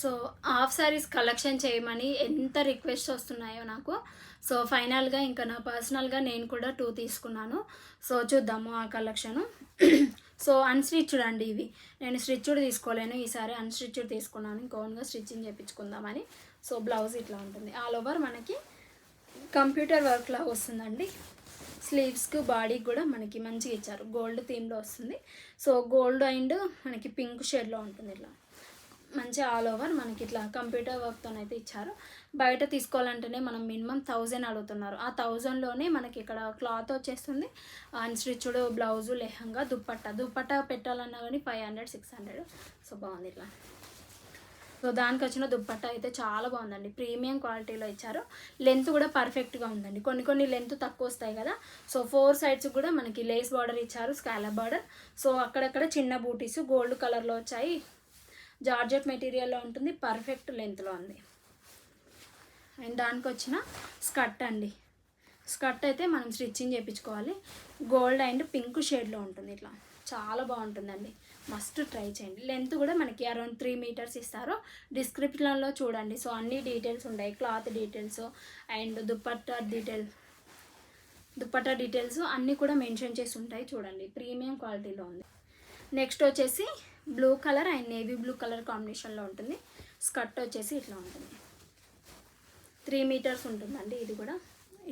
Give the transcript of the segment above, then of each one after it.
So half saris collection చేయమని ఎంత request వస్తున్నాయో నాకు. సో ఫైనల్గా ఇంకా నా పర్సనల్గా నేను కూడా 2 తీసుకున్నాను. సో చూద్దాము ఆ కలెక్షను. సో అన్స్టిచ్డ్ అండి ఇవి. నేను స్టిచ్డ్ తీసుకోలేను, ఈసారి అన్స్టిచ్డ్ తీసుకున్నాను. ఇంకా ఓన్గా స్టిచ్చింగ్ చేయించుకుందామని. సో బ్లౌజ్ ఇట్లా ఉంటుంది. ఆల్ ఓవర్ మనకి కంప్యూటర్ వర్క్ లాగా వస్తుందండి. స్లీవ్స్కి బాడీకి కూడా మనకి మంచిగా ఇచ్చారు. గోల్డ్ థీమ్లో వస్తుంది. సో గోల్డ్ అండ్ మనకి పింక్ షేడ్లో ఉంటుంది. ఇట్లా మంచిగా ఆల్ ఓవర్ మనకి ఇట్లా కంప్యూటర్ వర్క్తో అయితే ఇచ్చారు. బయట తీసుకోవాలంటేనే మనం మినిమం 1000 అడుగుతున్నారు. ఆ 1000లోనే మనకి ఇక్కడ క్లాత్ వచ్చేస్తుంది. అన్స్టిచ్డ్ బ్లౌజు, లెహంగా, దుప్పట్టా పెట్టాలన్నా కానీ 500 600. సో బాగుంది ఇట్లా. సో దానికి వచ్చిన దుప్పట్టా అయితే చాలా బాగుందండి. ప్రీమియం క్వాలిటీలో ఇచ్చారు. లెంత్ కూడా పర్ఫెక్ట్గా ఉందండి. కొన్ని లెంత్ తక్కువ వస్తాయి కదా. సో 4 సైడ్స్ కూడా మనకి లేస్ బార్డర్ ఇచ్చారు, స్కాలప్ బార్డర్. సో అక్కడక్కడ చిన్న బూటీస్ గోల్డ్ కలర్లో వచ్చాయి. జార్జెట్ మెటీరియల్లో ఉంటుంది. పర్ఫెక్ట్ లెంత్లో ఉంది. అండ్ దానికి వచ్చిన స్కర్ట్ అండి. స్కర్ట్ అయితే మనం స్టిచ్చింగ్ చేయించుకోవాలి. గోల్డ్ అండ్ పింక్ షేడ్లో ఉంటుంది. ఇట్లా చాలా బాగుంటుందండి. మస్ట్ ట్రై చేయండి. లెంత్ కూడా మనకి అరౌండ్ 3 మీటర్స్ ఇస్తారు. డిస్క్రిప్షన్లో చూడండి. సో అన్ని డీటెయిల్స్ ఉన్నాయి. Cloth details and dupatta details అన్నీ కూడా మెన్షన్ చేసి ఉంటాయి. చూడండి, ప్రీమియం క్వాలిటీలో ఉంది. నెక్స్ట్ వచ్చేసి blue colour and navy blue colour కాంబినేషన్లో ఉంటుంది. స్కర్ట్ వచ్చేసి ఇట్లా ఉంటుంది. 3 మీటర్స్ ఉంటుందండి. ఇది కూడా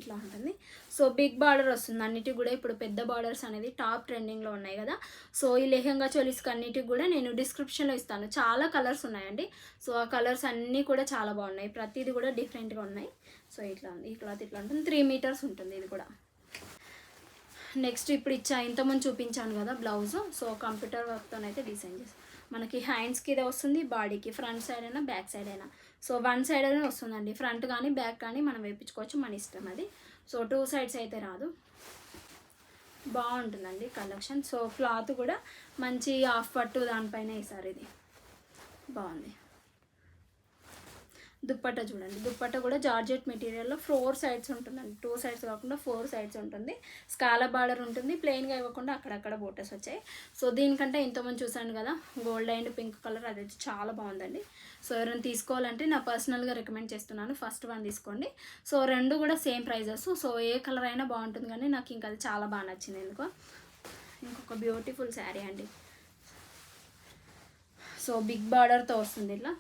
ఇట్లా ఉంటుంది. సో బిగ్ బార్డర్ వస్తుంది అన్నిటికి కూడా. ఇప్పుడు పెద్ద బార్డర్స్ అనేది టాప్ ట్రెండింగ్లో ఉన్నాయి కదా. సో ఈ లెహంగా చోలీస్కి అన్నిటికి కూడా నేను డిస్క్రిప్షన్లో ఇస్తాను. చాలా కలర్స్ ఉన్నాయండి. సో ఆ కలర్స్ అన్నీ కూడా చాలా బాగున్నాయి. ప్రతిదీ కూడా డిఫరెంట్గా ఉన్నాయి. సో ఇట్లా ఉంది. ఈ క్లాత్ ఇట్లా ఉంటుంది. 3 మీటర్స్ ఉంటుంది ఇది కూడా. నెక్స్ట్ ఇప్పుడు ఇంతకుముందు చూపించాను కదా బ్లౌజ్. సో కంప్యూటర్ వర్క్తోనైతే డిజైన్ చేసి మనకి హ్యాండ్స్కి ఇదే వస్తుంది. బాడీకి ఫ్రంట్ సైడ్ అయినా బ్యాక్ సైడ్ అయినా. సో 1 సైడ్ అయినా వస్తుందండి. ఫ్రంట్ కానీ బ్యాక్ కానీ మనం వేయించుకోవచ్చు, మన ఇష్టం అది. సో 2 సైడ్స్ అయితే రాదు. బాగుంటుందండి కలెక్షన్. సో క్లాత్ కూడా మంచి హాఫ్ పట్టు దానిపైన వేసారు. ఇది బాగుంది. దుప్పట్టా చూడండి. దుప్పట్టా కూడా జార్జెట్ మెటీరియల్లో 4 సైడ్స్ ఉంటుందండి. 2 సైడ్స్ కాకుండా 4 సైడ్స్ ఉంటుంది. స్కాలప్ బార్డర్ ఉంటుంది. ప్లెయిన్గా ఇవ్వకుండా అక్కడక్కడ బోటస్ వచ్చాయి. సో దీనికంటే ఇంతకుముందు చూసాను కదా గోల్డ్ అండ్ పింక్ కలర్, అదైతే చాలా బాగుందండి. సో ఎవరైనా తీసుకోవాలంటే నా పర్సనల్గా రికమెండ్ చేస్తున్నాను. ఫస్ట్ 1 తీసుకోండి. సో 2 కూడా సేమ్ ప్రైజెస్. సో ఏ కలర్ అయినా బాగుంటుంది, కానీ నాకు ఇంకా అది చాలా బాగా నచ్చింది ఎందుకో. ఇంకొక బ్యూటిఫుల్ శారీ అండి. సో బిగ్ బార్డర్తో వస్తుంది ఇట్లా.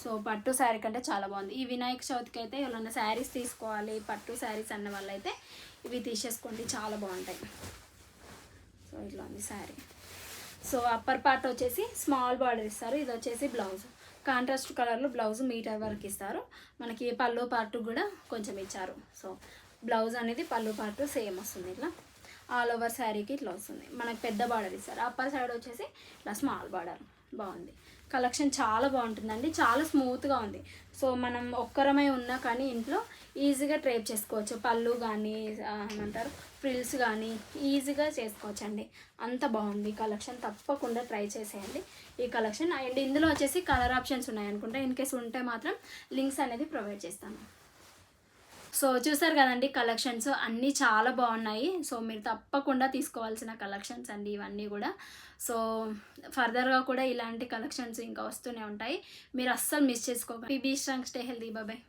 సో పట్టు శారీ కంటే చాలా బాగుంది. ఈ వినాయక చవితికి అయితే ఎవరైనా శారీస్ తీసుకోవాలి, పట్టు శారీస్ అన్న వాళ్ళు అయితే ఇవి తీసేసుకోండి, చాలా బాగుంటాయి. సో ఇట్లా ఉంది శారీ. సో అప్పర్ పార్ట్ వచ్చేసి స్మాల్ బార్డర్ ఇస్తారు. ఇది వచ్చేసి బ్లౌజ్ కాంట్రాస్ట్ కలర్లో బ్లౌజ్ మీటర్ వరకు ఇస్తారు. మనకి పళ్ళు పార్ట్ కూడా కొంచెం ఇచ్చారు. సో బ్లౌజ్ అనేది పళ్ళు పార్ట్ సేమ్ వస్తుంది. ఇట్లా ఆల్ ఓవర్ శారీకి ఇట్లా వస్తుంది. మనకి పెద్ద బార్డర్ ఇస్తారు. అప్పర్ సైడ్ వచ్చేసి ఇట్లా స్మాల్ బార్డర్. బాగుంది కలెక్షన్. చాలా బాగుంటుందండి. చాలా స్మూత్గా ఉంది. సో మనం ఒక్కరమై ఉన్నా కానీ ఇంట్లో ఈజీగా ట్రేప్ చేసుకోవచ్చు. పళ్ళు కానీ ఏమంటారు ఫ్రిల్స్ కానీ ఈజీగా చేసుకోవచ్చండి. అంత బాగుంది కలెక్షన్. తప్పకుండా ట్రై చేసేయండి ఈ కలెక్షన్. అండ్ ఇందులో వచ్చేసి కలర్ ఆప్షన్స్ ఉన్నాయనుకుంటా. ఇన్ కేస్ ఉంటే మాత్రం లింక్స్ అనేది ప్రొవైడ్ చేస్తాను. సో చూసారు కదండి కలెక్షన్స్ అన్నీ చాలా బాగున్నాయి. సో మీరు తప్పకుండా తీసుకోవాల్సిన కలెక్షన్స్ అండి ఇవన్నీ కూడా. సో ఫర్దర్గా కూడా ఇలాంటి కలెక్షన్స్ ఇంకా వస్తూనే ఉంటాయి. మీరు అస్సలు మిస్ చేసుకోకండి. Be strong, stay healthy. Bye.